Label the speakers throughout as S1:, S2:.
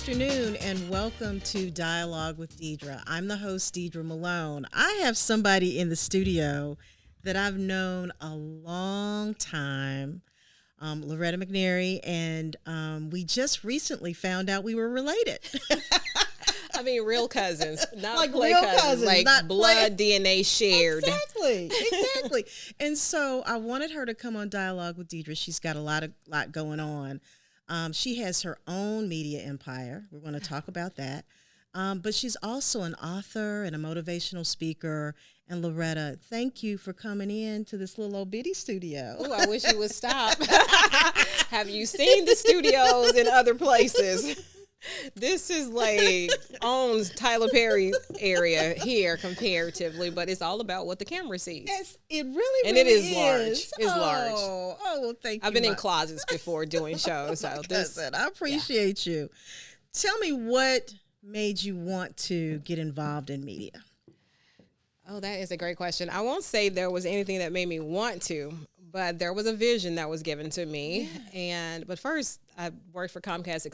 S1: afternoon, and welcome to Dialogue with Deidre. I'm the host, Deidre Malone. I have somebody in the studio that I've known a long time, Loretta McNary, and we just recently found out we were related.
S2: I mean, real cousins, not
S1: like
S2: play
S1: real
S2: cousins, like
S1: not
S2: blood
S1: play.
S2: DNA shared.
S1: Exactly. And so I wanted her to come on Dialogue with Deidre. She's got a lot going on. She has her own media empire. We're going to talk about that. But she's also an author and a motivational speaker. And Loretta, thank you for coming in to this little old bitty studio.
S2: Oh, I wish you would stop. Have you seen the studios in other places? This is like owns Tyler Perry's area here comparatively, but it's all about what the camera sees.
S1: Yes, it really,
S2: and
S1: really
S2: it is large. It's large.
S1: Oh, well, thank you.
S2: I've been in closets before doing shows, so
S1: I appreciate you. Tell me what made you want to get involved in media?
S2: Oh, that is a great question. I won't say there was anything that made me want to, but there was a vision that was given to me. Yeah. But first, I worked for Comcast,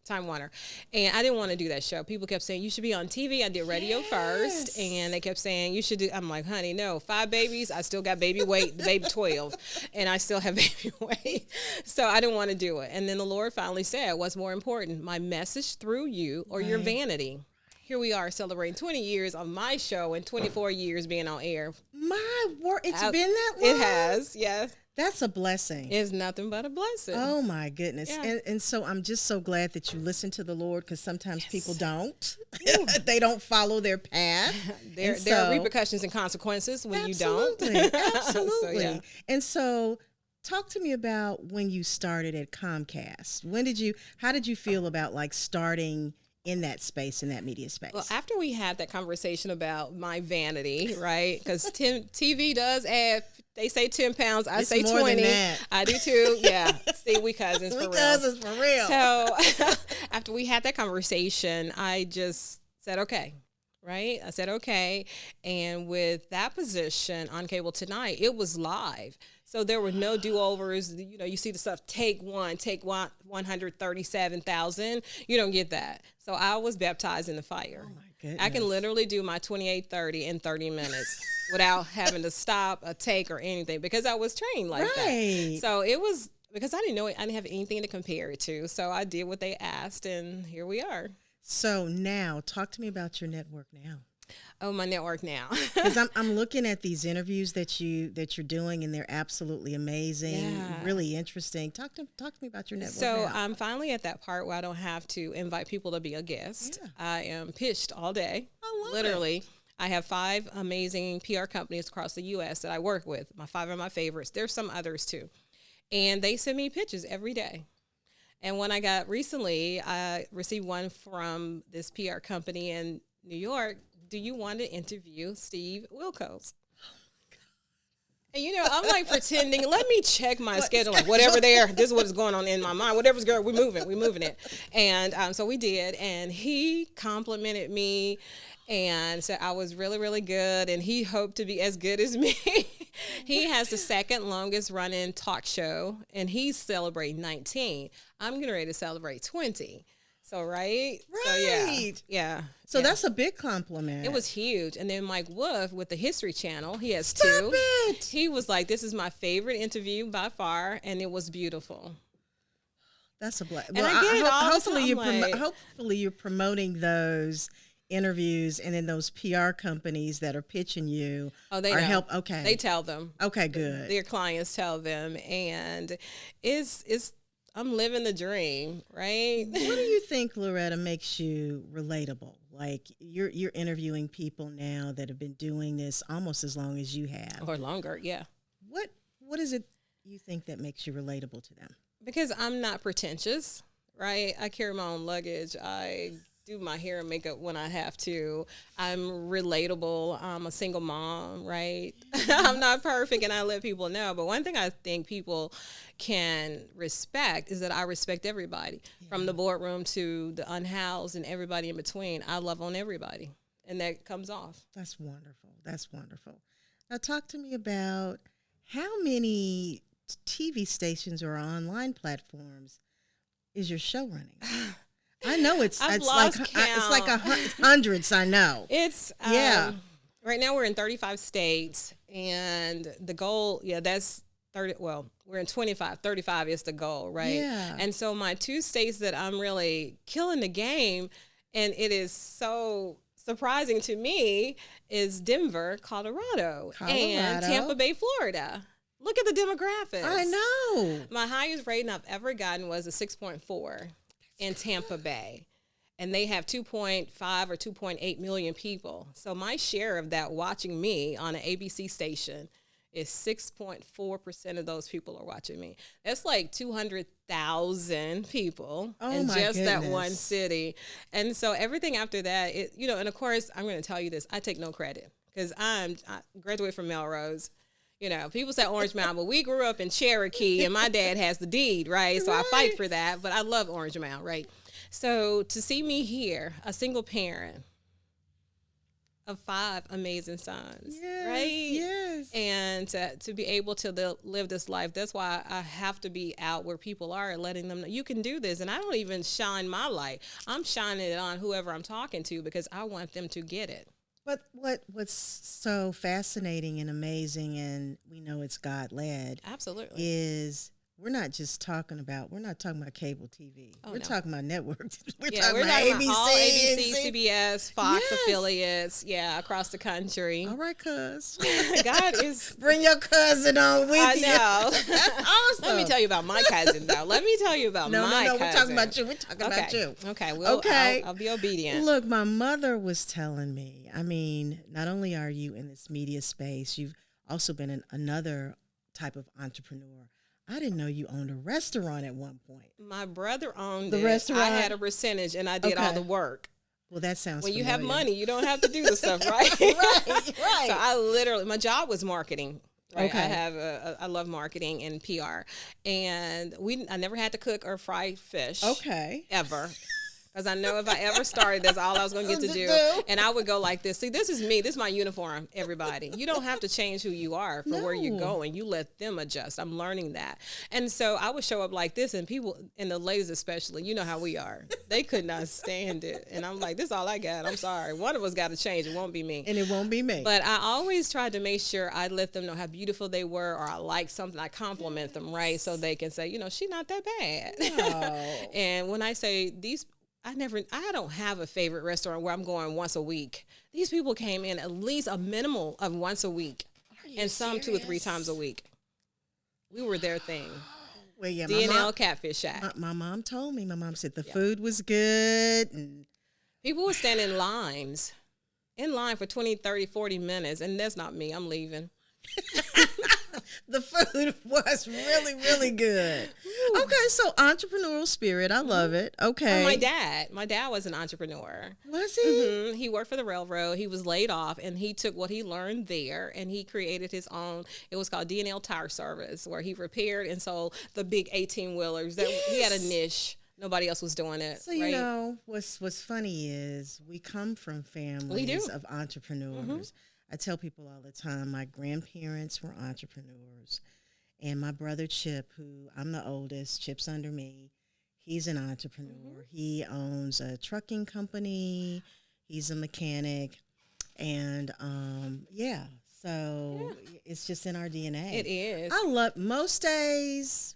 S2: Time Warner. And I didn't want to do that show. People kept saying, you should be on TV. I did radio first. And they kept saying, you should do, I'm like, honey, no, 5 babies. I still got baby weight, baby 12. And I still have baby weight. So I didn't want to do it. And then the Lord finally said, what's more important, my message through you or your vanity? Here we are celebrating 20 years of my show and 24 years being on air.
S1: My word, it's been that long?
S2: It has, yes.
S1: That's a blessing.
S2: It's nothing but a blessing.
S1: Oh, my goodness.
S2: Yeah.
S1: And so I'm just so glad that you listen to the Lord, because sometimes people don't. They don't follow their path.
S2: There are repercussions and consequences when you don't.
S1: Absolutely.
S2: So, yeah.
S1: And so talk to me about when you started at Comcast. How did you feel about like starting in that space, in that media space?
S2: Well, after we had that conversation about my vanity, right? Because TV does add, they say 10 pounds, I say
S1: more
S2: 20.
S1: Than that.
S2: I do too. Yeah. See, we cousins for real.
S1: Cousins for real.
S2: So after we had that conversation, I just said, okay. Right? I said, okay. And with that position on Cable Tonight, it was live. So there were no do-overs. You know, you see the stuff, take 137,000. You don't get that. So I was baptized in the fire.
S1: Oh my goodness.
S2: I can literally do my 28:30 in 30 minutes without having to stop a take or anything, because I was trained like that. So it was, because I didn't have anything to compare it to. So I did what they asked, and here we are.
S1: So now, talk to me about your network now.
S2: Oh, my network now.
S1: Because I'm looking at these interviews that you're doing, and they're absolutely amazing, really interesting. Talk to me about your network.
S2: So
S1: now.
S2: I'm finally at that part where I don't have to invite people to be a guest. Yeah. I am pitched all day.
S1: I love
S2: literally.
S1: it.
S2: I have 5 amazing PR companies across the U.S. that I work with. My 5 are my favorites. There's some others too, and they send me pitches every day. And when I got recently, I received one from this PR company in New York. Do you want to interview Steve Wilkos? And, I'm like pretending, let me check my schedule, like whatever this is what's going on in my mind. Whatever's good, we're moving it. And so we did, and he complimented me and said I was really, really good, and he hoped to be as good as me. He has the second longest running talk show, and he's celebrating 19. I'm getting ready to celebrate 20. So, right?
S1: Right.
S2: So, yeah.
S1: So that's a big compliment.
S2: It was huge. And then Mike Wolf with the History Channel, he has
S1: Stop
S2: 2.
S1: It.
S2: He was like, this is my favorite interview by far, and it was beautiful.
S1: That's a blessing.
S2: And I get it all
S1: hopefully
S2: the time,
S1: hopefully you're promoting those interviews, and then those PR companies that are pitching you.
S2: Oh, they know.
S1: Okay.
S2: They tell them.
S1: Okay, good.
S2: Their clients tell them, and it's I'm living the dream, right?
S1: What do you think, Loretta, makes you relatable? Like you're interviewing people now that have been doing this almost as long as you have,
S2: or longer. Yeah.
S1: What is it you think that makes you relatable to them?
S2: Because I'm not pretentious, right? I carry my own luggage. I do my hair and makeup when I have to. I'm relatable. I'm a single mom, right? I'm not perfect, and I let people know. But one thing I think people can respect is that I respect everybody, from the boardroom to the unhoused and everybody in between. I love on everybody, and that comes off.
S1: That's wonderful. Now talk to me about how many TV stations or online platforms is your show running? I know it's
S2: lost
S1: like
S2: count.
S1: it's like hundreds. I know.
S2: It's
S1: yeah.
S2: Right now we're in 35 states, and the goal, that's 30. Well, we're in 25. 35 is the goal, right?
S1: Yeah.
S2: And so my 2 states that I'm really killing the game, and it is so surprising to me, is Denver, Colorado, and Tampa Bay, Florida. Look at the demographics.
S1: I know.
S2: My highest rating I've ever gotten was a 6.4 in Tampa Bay. And they have 2.5 or 2.8 million people. So my share of that watching me on an ABC station is 6.4% of those people are watching me. That's like 200,000 people in just that one city. And so everything after that, and of course, I'm going to tell you this. I take no credit because I graduated from Melrose. People say Orange Mound, but we grew up in Cherokee, and my dad has the deed, right? So I fight for that, but I love Orange Mound, right? So to see me here, a single parent of 5 amazing sons, right?
S1: Yes.
S2: And to be able to live this life, that's why I have to be out where people are and letting them know you can do this. And I don't even shine my light. I'm shining it on whoever I'm talking to because I want them to get it.
S1: But what's so fascinating and amazing, and we know it's God-led,
S2: absolutely,
S1: is we're not talking about cable TV. We're talking about networks. We're talking about
S2: ABC,
S1: all
S2: ABC, CBS, Fox affiliates, across the country.
S1: All right, cuz.
S2: God is...
S1: Bring your cousin on with you.
S2: I know.
S1: That's awesome.
S2: Let me tell you about my cousin, though. Let me tell you about my cousin.
S1: We're talking about you. We're talking about you.
S2: Okay, I'll be obedient.
S1: Look, my mother was telling me, not only are you in this media space, you've also been another type of entrepreneur. I didn't know you owned a restaurant at one point.
S2: My brother owned
S1: the restaurant.
S2: I had a percentage, and I did all the work.
S1: Well, that sounds
S2: when
S1: familiar.
S2: you have money, you don't have to do the stuff, right?
S1: right.
S2: So I literally, my job was marketing. Right?
S1: Okay.
S2: I love marketing and PR, and I never had to cook or fry fish.
S1: Okay.
S2: Ever. Because I know if I ever started, that's all I was going to get to do. And I would go like this. See, this is me. This is my uniform, everybody. You don't have to change who you are for where you're going. You let them adjust. I'm learning that. And so I would show up like this, and people, and the ladies especially, you know how we are. They could not stand it. And I'm like, this is all I got. I'm sorry. One of us got to change. It won't be me.
S1: And it won't be me.
S2: But I always tried to make sure I let them know how beautiful they were, or I like something. I compliment them, right? So they can say, she's not that bad.
S1: No.
S2: And when I say I don't have a favorite restaurant where I'm going once a week. These people came in at least a minimal of once a week, and some
S1: serious?
S2: 2 or 3 times a week. We were their thing.
S1: Well, yeah,
S2: D&L Catfish Shack.
S1: My mom told me. My mom said the food was good. And
S2: people would stand in line for 20, 30, 40 minutes, and that's not me. I'm leaving.
S1: The food was really, really good. Ooh. Okay, so entrepreneurial spirit. I love it. Okay.
S2: Oh, my dad was an entrepreneur.
S1: Was he?
S2: Mm-hmm. He worked for the railroad. He was laid off, and he took what he learned there, and he created his own. It was called D&L Tire Service, where he repaired and sold the big 18-wheelers. He had a niche. Nobody else was doing it.
S1: So, what's funny is we come from families of entrepreneurs. Mm-hmm. I tell people all the time, my grandparents were entrepreneurs, and my brother Chip, who I'm the oldest, Chip's under me, he's an entrepreneur. Mm-hmm. He owns a trucking company. He's a mechanic, and it's just in our DNA.
S2: It is.
S1: I love most days.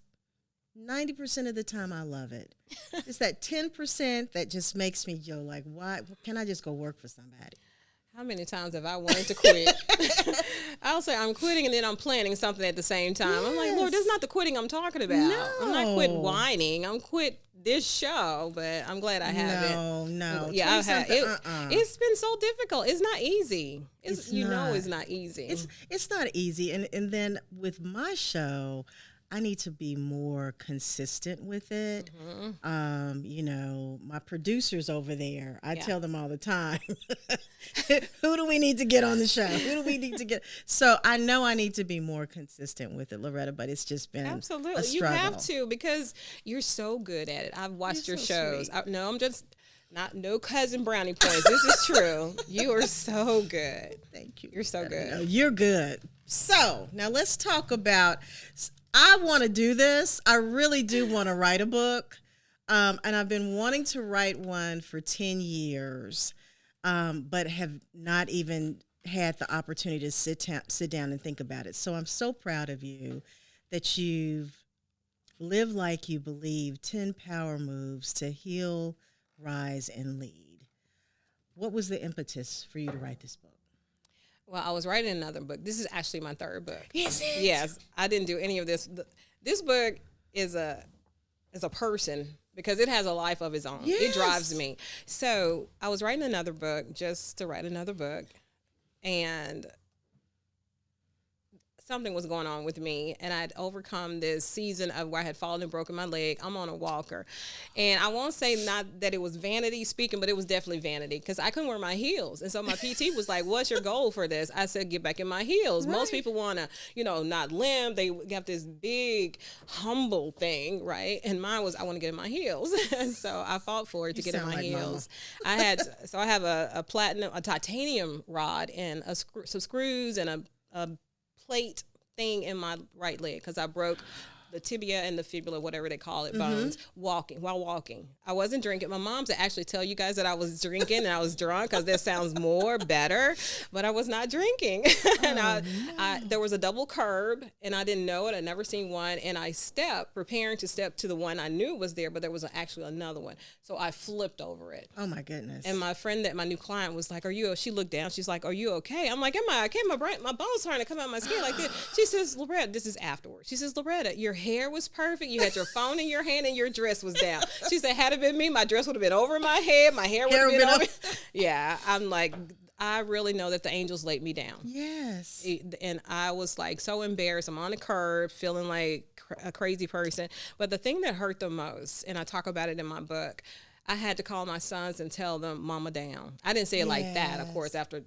S1: 90% of the time, I love it. It's that 10% that just makes me go like, why can't I just go work for somebody?
S2: How many times have I wanted to quit? I'll say I'm quitting, and then I'm planning something at the same time. Yes. I'm like, Lord, that's not the quitting I'm talking about. No. I'm not quit whining. I'm quit this show, but I'm glad I have it.
S1: No.
S2: Yeah, I've had it. It's been so difficult. It's not easy. It's not easy.
S1: It's not easy. And then with my show, I need to be more consistent with it. Mm-hmm. My producers over there, I tell them all the time, who do we need to get on the show? Who do we need to get? So I know I need to be more consistent with it, Loretta, but it's just been a struggle.
S2: You have to, because you're so good at it. I've watched your shows. I'm just no cousin brownie points. This is true. You are so good.
S1: Thank you.
S2: You're so good.
S1: No, you're good. So now let's talk about, I want to do this. I really do want to write a book. And I've been wanting to write one for 10 years, but have not even had the opportunity to sit down and think about it. So I'm so proud of you that you've lived like you believe, 10 power moves to heal, rise, and lead. What was the impetus for you to write this book?
S2: Well, I was writing another book. This is actually my third book.
S1: Is it?
S2: Yes, I didn't do any of this. This book is a person because it has a life of its own.
S1: Yes.
S2: It drives me. So I was writing another book just to write another book, and something was going on with me, and I'd overcome this season of where I had fallen and broken my leg. I'm on a walker, and I won't say not that it was vanity speaking, but it was definitely vanity because I couldn't wear my heels. And so my PT was like, "What's your goal for this?" I said, "Get back in my heels." Right. Most people want to, not limp. They have this big, humble thing, right? And mine was, I want to get in my heels. So I fought for it to get in my heels. I have a titanium rod and some screws and a plate thing in my right leg because I broke the tibia and the fibula, whatever they call it, bones, while walking. I wasn't drinking. My mom to actually tell you guys that I was drinking and I was drunk because that sounds better, but I was not drinking. And there was a double curb and I didn't know it. I'd never seen one. And I preparing to step to the one I knew was there, but there was actually another one. So I flipped over it.
S1: Oh my goodness.
S2: And my friend my new client was like, she looked down. She's like, "Are you okay?" I'm like, "Am I okay? My bones trying to come out of my skin like this." She says, "Loretta," this is afterwards. She says, "Loretta, your hair was perfect. You had your phone in your hand and your dress was down." She said, "Had it been me, my dress would have been over my head. My hair would have been over." Yeah. I'm like, I really know that the angels laid me down.
S1: Yes.
S2: And I was like so embarrassed. I'm on the curb feeling like a crazy person. But the thing that hurt the most, and I talk about it in my book, I had to call my sons and tell them, "Mama down." I didn't say it like that, of course, after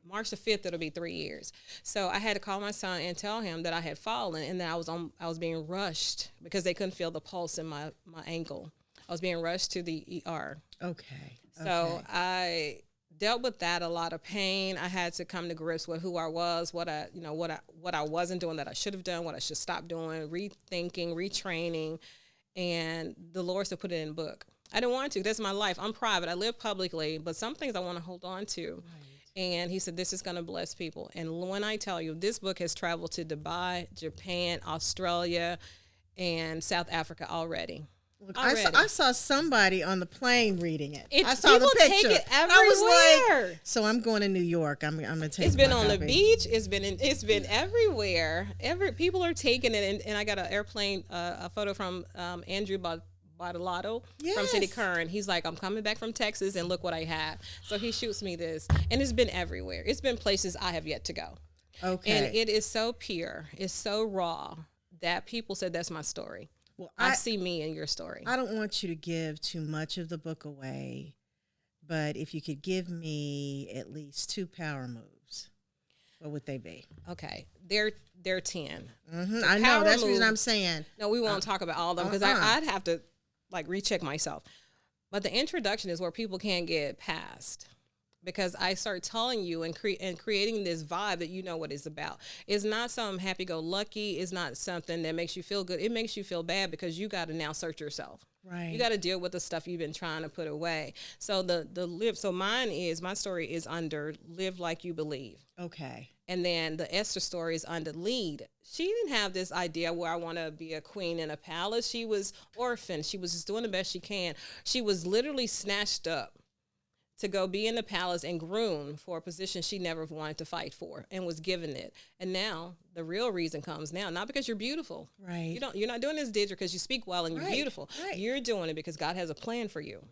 S2: March the 5th, it'll be 3 years. So I had to call my son and tell him that I had fallen and that I was being rushed because they couldn't feel the pulse in my ankle. I was being rushed to the ER.
S1: Okay.
S2: So I dealt with that, a lot of pain. I had to come to grips with who I was, what I wasn't doing that I should have done, what I should stop doing, rethinking, retraining. And the Lord said, put it in a book. I didn't want to. That's my life. I'm private. I live publicly, but some things I want to hold on to. Right. And he said, this is going to bless people. And when I tell you, this book has traveled to Dubai, Japan, Australia, and South Africa already.
S1: Look, I saw somebody on the plane reading it. I saw
S2: people
S1: the picture.
S2: Take it everywhere.
S1: I was like, so I'm going to New York. I'm going to take it.
S2: It's been on the beach. It's been everywhere. People are taking it. And I got an airplane, a photo from Andrew Bottolato from City Kern. He's like, "I'm coming back from Texas and look what I have." So he shoots me this. And it's been everywhere. It's been places I have yet to go. Okay. And it is so pure. It's so raw that people said that's my story. Well, I see me in your story.
S1: I don't want you to give too much of the book away, but if you could give me at least 2 power moves, what would they be?
S2: Okay. They're 10.
S1: Mm-hmm. I know. That's the reason I'm saying.
S2: No, we won't talk about all of them because I'd have to recheck myself. But the introduction is where people can't get past. Because I start telling you and creating this vibe that you know what it's about. It's not some happy-go-lucky. It's not something that makes you feel good. It makes you feel bad because you got to now search yourself. Right. You got to deal with the stuff you've been trying to put away. So my story is under Live Like You Believe. Okay. And then the Esther story is under Lead. She didn't have this idea where I want to be a queen in a palace. She was orphaned. She was just doing the best she can. She was literally snatched up to go be in the palace and groomed for a position she never wanted to fight for and was given it. And now the real reason comes now, not because you're beautiful. Right. You're not doing this, Deidre, because you speak well and you're beautiful. Right. You're doing it because God has a plan for you.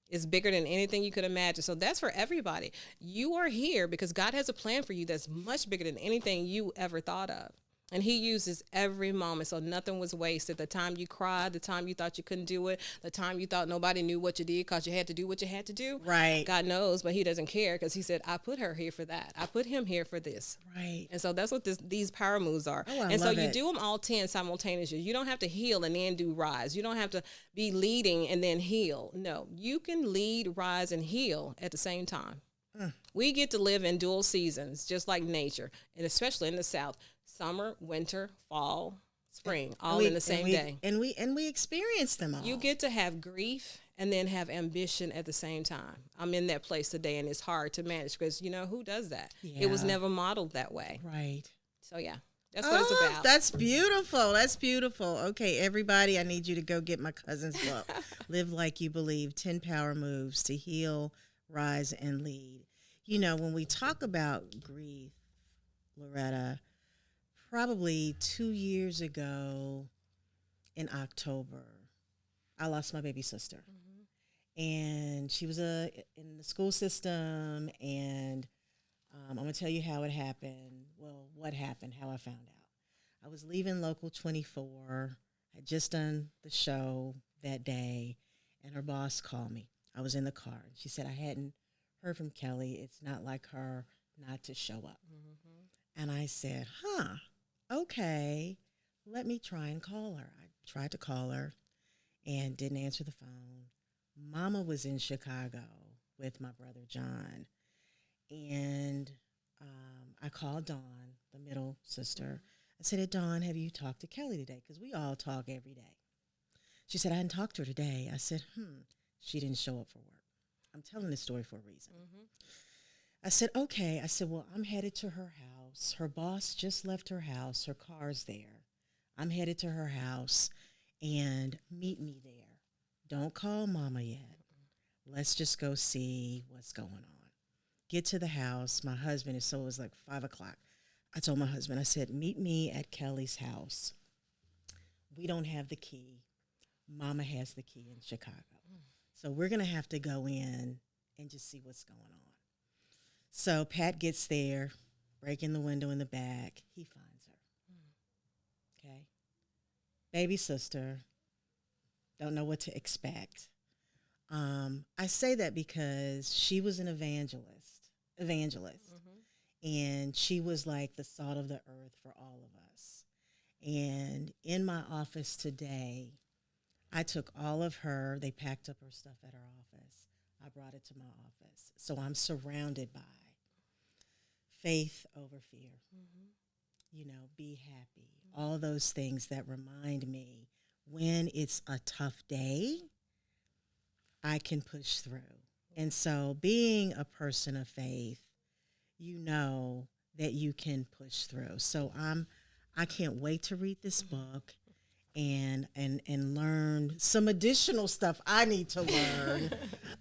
S2: It's bigger than anything you could imagine. So that's for everybody. You are here because God has a plan for you that's much bigger than anything you ever thought of. And he uses every moment, so nothing was wasted. The time you cried, the time you thought you couldn't do it, the time you thought nobody knew what you did because you had to do what you had to do. Right. God knows, but he doesn't care because he said, I put her here for that. I put him here for this. Right. And so that's what these power moves are. Oh, and so you do them all 10 simultaneously. You don't have to heal and then do rise. You don't have to be leading and then heal. No, you can lead, rise, and heal at the same time. We get to live in dual seasons, just like nature, and especially in the South. Summer, winter, fall, spring, all in the same day.
S1: And we experience them all.
S2: You get to have grief and then have ambition at the same time. I'm in that place today, and it's hard to manage because, who does that? Yeah. It was never modeled that way.
S1: Right.
S2: So, yeah, that's what it's about.
S1: That's beautiful. That's beautiful. Okay, everybody, I need you to go get my cousin's book, Live Like You Believe, 10 Power Moves to Heal, Rise, and Lead. When we talk about grief, Loretta, probably 2 years ago in October, I lost my baby sister. Mm-hmm. And she was in the school system, and I'm going to tell you how it happened. Well, what happened, how I found out. I was leaving Local 24. I had just done the show that day, and her boss called me. I was in the car, and she said, I hadn't heard from Kelly. It's not like her not to show up. Mm-hmm. And I said, okay, let me try and call her. I tried to call her and didn't answer the phone. Mama was in Chicago with my brother John. And I called Dawn, the middle sister. I said, hey, Dawn, have you talked to Kelly today? Because we all talk every day. She said, I hadn't talked to her today. I said, she didn't show up for work. I'm telling this story for a reason. Mm-hmm. I said, okay. I said, well, I'm headed to her house. Her boss just left her house. Her car's there. I'm headed to her house, and meet me there. Don't call Mama yet. Let's just go see what's going on. Get to the house. My husband it was like 5 o'clock. I told my husband, I said, meet me at Kelly's house. We don't have the key. Mama has the key in Chicago. So we're going to have to go in and just see what's going on. So Pat gets there, breaking the window in the back. He finds her. Okay. Baby sister. Don't know what to expect. I say that because she was an evangelist, mm-hmm. and she was like the salt of the earth for all of us. And in my office today, I took all of her, they packed up her stuff at her office. I brought it to my office. So I'm surrounded by faith over fear, mm-hmm. Be happy, mm-hmm. all those things that remind me when it's a tough day, I can push through. And so being a person of faith, that you can push through. So I can't wait to read this book and learn some additional stuff I need to learn.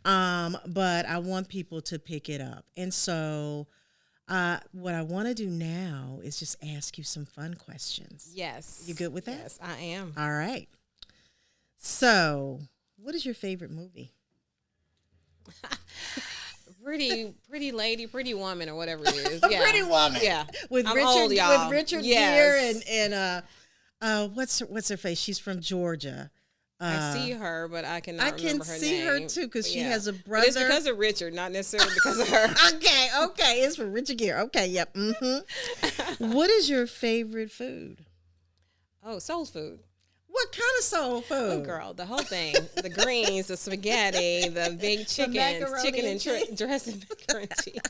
S1: But I want people to pick it up. And so what I want to do now is just ask you some fun questions.
S2: Yes.
S1: You good with that?
S2: Yes, I am.
S1: All right. So, what is your favorite movie?
S2: Pretty lady, pretty woman, or whatever it is.
S1: Yeah. Pretty woman.
S2: Yeah.
S1: With
S2: I'm
S1: Richard,
S2: old, y'all.
S1: with Richard
S2: Yes.
S1: Gere and what's her face? She's from Georgia.
S2: I see her, but I cannot remember her name.
S1: I can see her too because she has a brother.
S2: But it's because of Richard, not necessarily because of her.
S1: Okay, it's for Richard Gere. Okay, yep. Mm-hmm. What is your favorite food?
S2: Oh, soul food.
S1: What kind of soul food?
S2: Oh, girl, the whole thing. The greens, the spaghetti, the big chicken and dressing, macaroni and cheese,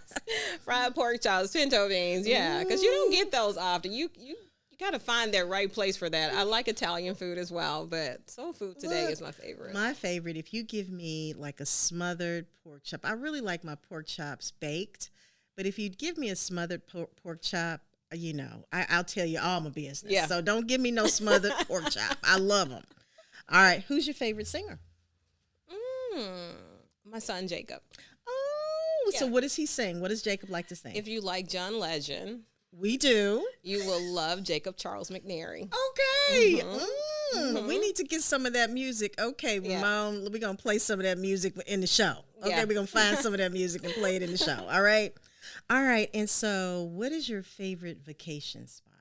S2: fried pork chops, pinto beans. Yeah, because you don't get those often. You got to find that right place for that. I like Italian food as well, but soul food today is my favorite.
S1: My favorite, if you give me like a smothered pork chop, I really like my pork chops baked, but if you give me a smothered pork chop, I'll tell you all my business. Yeah. So don't give me no smothered pork chop. I love them. All right. Who's your favorite singer?
S2: My son, Jacob.
S1: Oh, yeah. So what does he sing? What does Jacob like to sing?
S2: If you like John Legend.
S1: We do.
S2: You will love Jacob Charles McNary.
S1: Okay. Mm-hmm. We need to get some of that music. Okay, Mom, we're going to play some of that music in the show. Okay, we're going to find some of that music and play it in the show. All right? All right. And so what is your favorite vacation spot?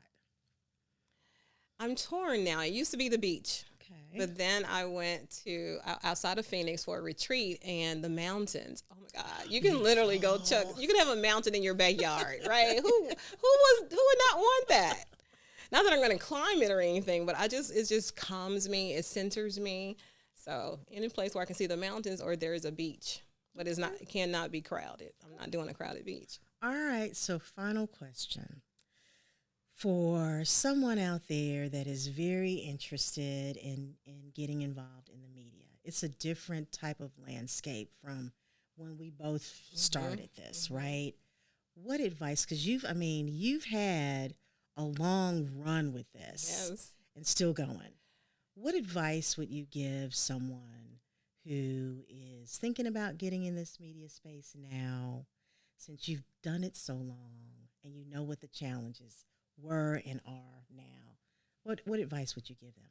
S2: I'm torn now. It used to be the beach.
S1: Okay.
S2: But then I went to outside of Phoenix for a retreat and the mountains. Oh my God. You can literally go you can have a mountain in your backyard, right? Who would not want that? Not that I'm going to climb it or anything, but it just calms me. It centers me. So any place where I can see the mountains or there is a beach, but it cannot be crowded. I'm not doing a crowded beach.
S1: All right. So final question. For someone out there that is very interested in getting involved in the media, it's a different type of landscape from when we both started this, right? What advice, because you've had a long run with this and still going. What advice would you give someone who is thinking about getting in this media space now, since you've done it so long and you know what the challenges were and are now? What advice would you give them?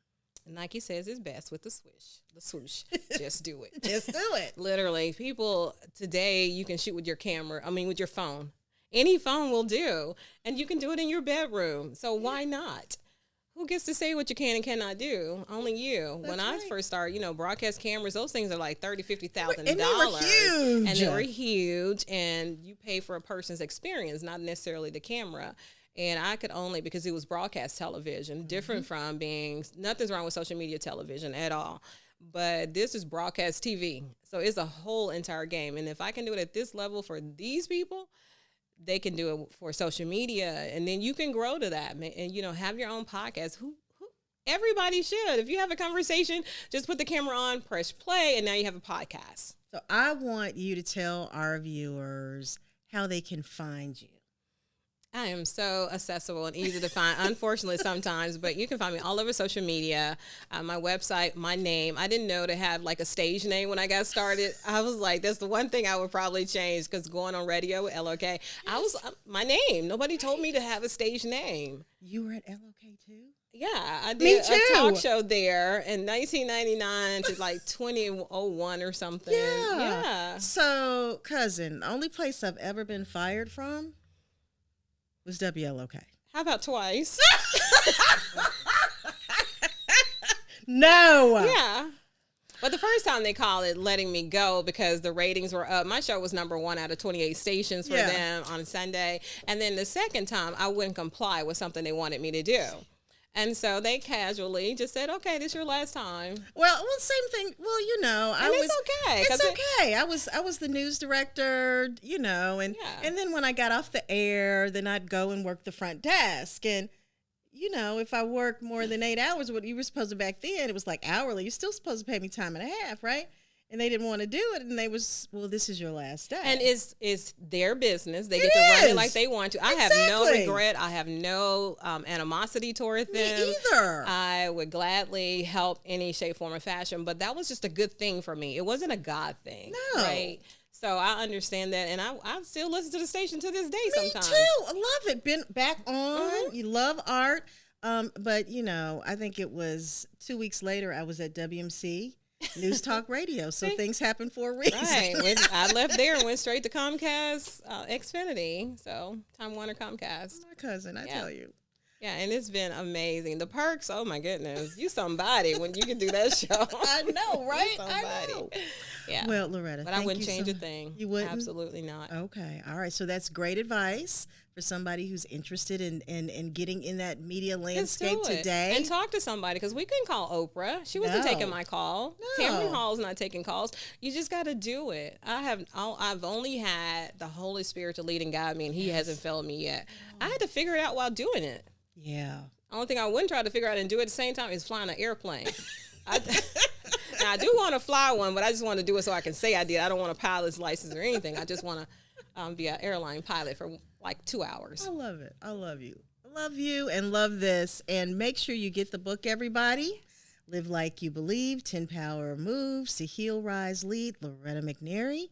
S2: Nike says it's best with the swoosh. The swoosh. Just do it.
S1: Just do it.
S2: Literally, people today, you can shoot with your camera. With your phone. Any phone will do. And you can do it in your bedroom. So why not? Who gets to say what you can and cannot do? Only you. When I first started, broadcast cameras, those things are like $30,000, $50,000.
S1: And they were huge.
S2: And they were huge. And you pay for a person's experience, not necessarily the camera. And I could only, because it was broadcast television, different from nothing's wrong with social media television at all. But this is broadcast TV. So it's a whole entire game. And if I can do it at this level for these people, they can do it for social media. And then you can grow to that. And, have your own podcast. Who everybody should. If you have a conversation, just put the camera on, press play, and now you have a podcast.
S1: So I want you to tell our viewers how they can find you.
S2: I am so accessible and easy to find, unfortunately sometimes, but you can find me all over social media. My website, my name. I didn't know to have like a stage name when I got started. I was like, that's the one thing I would probably change, because going on radio with LOK, I was my name. Nobody told me to have a stage name.
S1: You were at LOK too?
S2: Yeah, I did a talk show there in 1999 to like 2001 or something. Yeah.
S1: So, cousin, the only place I've ever been fired from was WLOK.
S2: How about twice?
S1: No.
S2: Yeah. But the first time they called it letting me go because the ratings were up. My show was #1 out of 28 stations for them on Sunday. And then the second time, I wouldn't comply with something they wanted me to do. And so they casually just said, okay, this is your last time.
S1: Well, same thing. Well,
S2: it's okay.
S1: It's okay. I was the news director, and then when I got off the air, then I'd go and work the front desk. And, if I worked more than 8 hours, what you were supposed to back then, it was like hourly. You're still supposed to pay me time and a half, right? And they didn't want to do it, and this is your last day.
S2: And it's their business. They get to run it like they want to. I have no regret. I have no animosity toward them.
S1: Me either.
S2: I would gladly help any shape, form, or fashion, but that was just a good thing for me. It wasn't a God thing.
S1: No.
S2: Right? So I understand that, and I still listen to the station to this day sometimes.
S1: Me too. I love it. Been back on. You love art. But, I think it was 2 weeks later, I was at WMC. News Talk Radio, so things happen for a reason.
S2: Right. I left there and went straight to Comcast, Xfinity, so Time Warner Comcast.
S1: My cousin, I tell you.
S2: Yeah, and it's been amazing. The perks, oh my goodness, you somebody when you can do that show.
S1: I know, right?
S2: I know. Yeah.
S1: Well, Loretta,
S2: but I wouldn't change a thing.
S1: You wouldn't?
S2: Absolutely not.
S1: Okay. All right. So that's great advice for somebody who's interested in getting in that media landscape today.
S2: And talk to somebody, because we couldn't call Oprah. She wasn't taking my call.
S1: No.
S2: Tamron Hall's not taking calls. You just got to do it. I've only had the Holy Spirit to lead and guide me, and He hasn't failed me yet. I had to figure it out while doing it.
S1: Yeah.
S2: Only thing I wouldn't try to figure out and do at the same time is flying an airplane. Now, I do want to fly one, but I just want to do it so I can say I did. I don't want a pilot's license or anything. I just want to be an airline pilot for like 2 hours.
S1: I love it. I love you. I love you and love this. And make sure you get the book, everybody. Live Like You Believe, 10 Power Moves to Heal, Rise, Lead, Loretta McNary.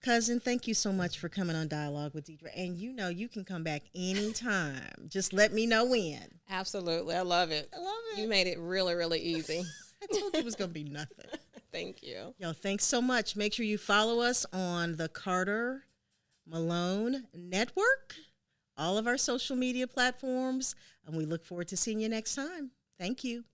S1: Cousin, thank you so much for coming on Dialogue with Deidre. And you can come back anytime. Just let me know when.
S2: Absolutely. I love it.
S1: I love it.
S2: You made it really, really easy.
S1: I told you it was going to be nothing.
S2: Thank you.
S1: Yo, thanks so much. Make sure you follow us on the Carter Malone Network, all of our social media platforms, and we look forward to seeing you next time. Thank you.